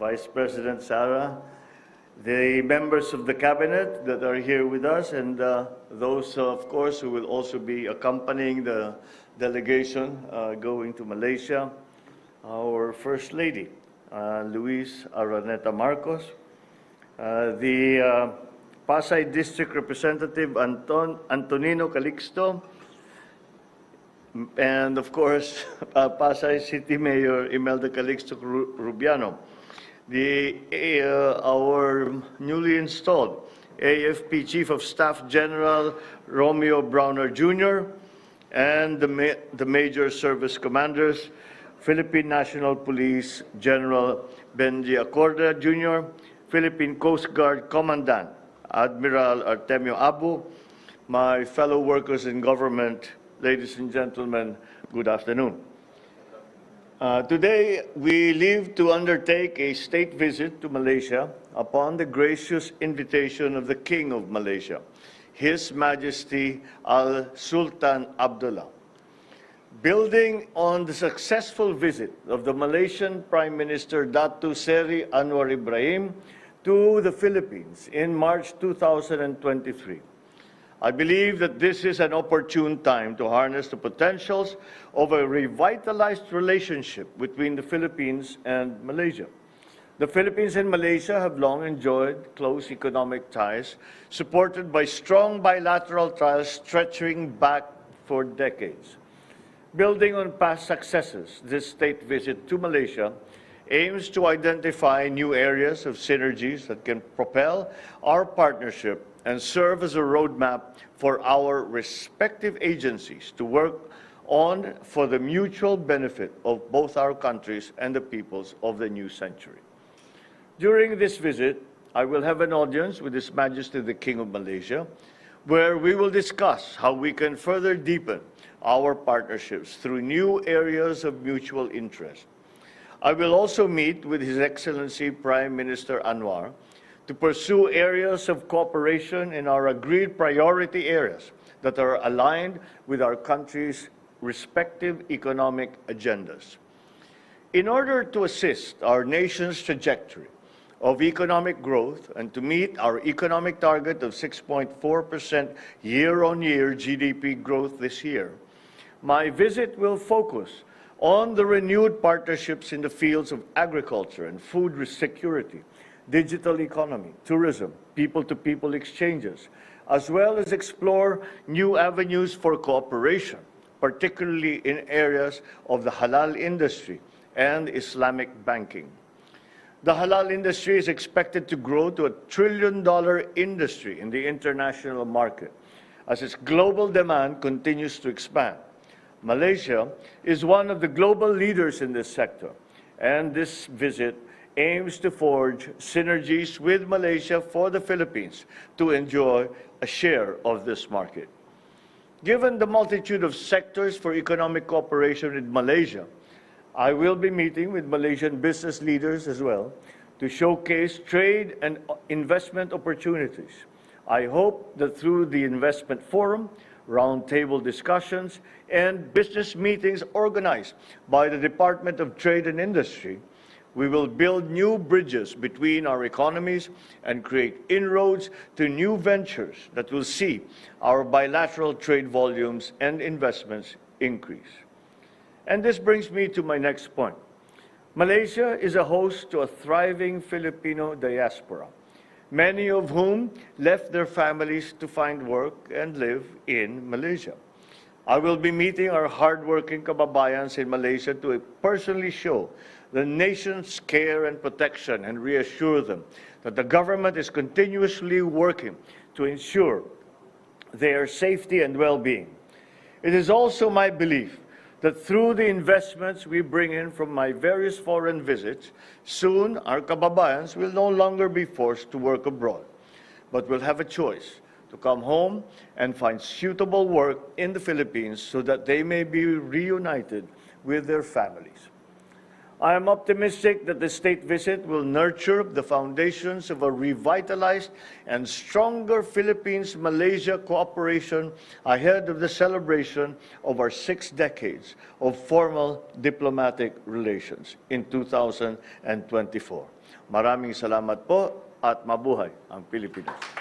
Vice President Sara, the members of the cabinet that are here with us, and those, of course, who will also be accompanying the delegation going to Malaysia, our First Lady, Luis Araneta Marcos, the Pasay District Representative Antonino Calixto, and of course, Pasay City Mayor Imelda Calixto Rubiano, our newly installed AFP Chief of Staff General Romeo Browner Jr., and the Major Service Commanders, Philippine National Police General Benji Acorda Jr., Philippine Coast Guard Commandant Admiral Artemio Abu, my fellow workers in government, ladies and gentlemen, good afternoon. Today, we leave to undertake a state visit to Malaysia upon the gracious invitation of the King of Malaysia, His Majesty Al Sultan Abdullah. Building on the successful visit of the Malaysian Prime Minister Datuk Seri Anwar Ibrahim to the Philippines in March 2023, I believe that this is an opportune time to harness the potentials of a revitalized relationship between the Philippines and Malaysia. The Philippines and Malaysia have long enjoyed close economic ties, supported by strong bilateral ties stretching back for decades. Building on past successes, this state visit to Malaysia aims to identify new areas of synergies that can propel our partnership and serve as a roadmap for our respective agencies to work on for the mutual benefit of both our countries and the peoples of the new century. During this visit, I will have an audience with His Majesty the King of Malaysia, where we will discuss how we can further deepen our partnerships through new areas of mutual interest. I will also meet with His Excellency Prime Minister Anwar to pursue areas of cooperation in our agreed priority areas that are aligned with our country's respective economic agendas. In order to assist our nation's trajectory of economic growth and to meet our economic target of 6.4% year-on-year GDP growth this year, my visit will focus on the renewed partnerships in the fields of agriculture and food security, digital economy, tourism, people-to-people exchanges, as well as explore new avenues for cooperation, particularly in areas of the halal industry and Islamic banking. The halal industry is expected to grow to a $1 trillion industry in the international market as its global demand continues to expand. Malaysia is one of the global leaders in this sector, and this visit aims to forge synergies with Malaysia for the Philippines to enjoy a share of this market. Given the multitude of sectors for economic cooperation in Malaysia, I will be meeting with Malaysian business leaders as well to showcase trade and investment opportunities. I hope that through the investment forum, roundtable discussions, and business meetings organized by the Department of Trade and Industry, we will build new bridges between our economies and create inroads to new ventures that will see our bilateral trade volumes and investments increase. And this brings me to my next point. Malaysia is a host to a thriving Filipino diaspora, many of whom left their families to find work and live in Malaysia. I will be meeting our hardworking kababayans in Malaysia to personally show the nation's care and protection and reassure them that the government is continuously working to ensure their safety and well-being. It is also my belief that through the investments we bring in from my various foreign visits, soon our kababayans will no longer be forced to work abroad, but will have a choice to come home and find suitable work in the Philippines so that they may be reunited with their families. I am optimistic that the state visit will nurture the foundations of a revitalized and stronger Philippines-Malaysia cooperation ahead of the celebration of our 6 decades of formal diplomatic relations in 2024. Maraming salamat po at mabuhay ang Pilipinas.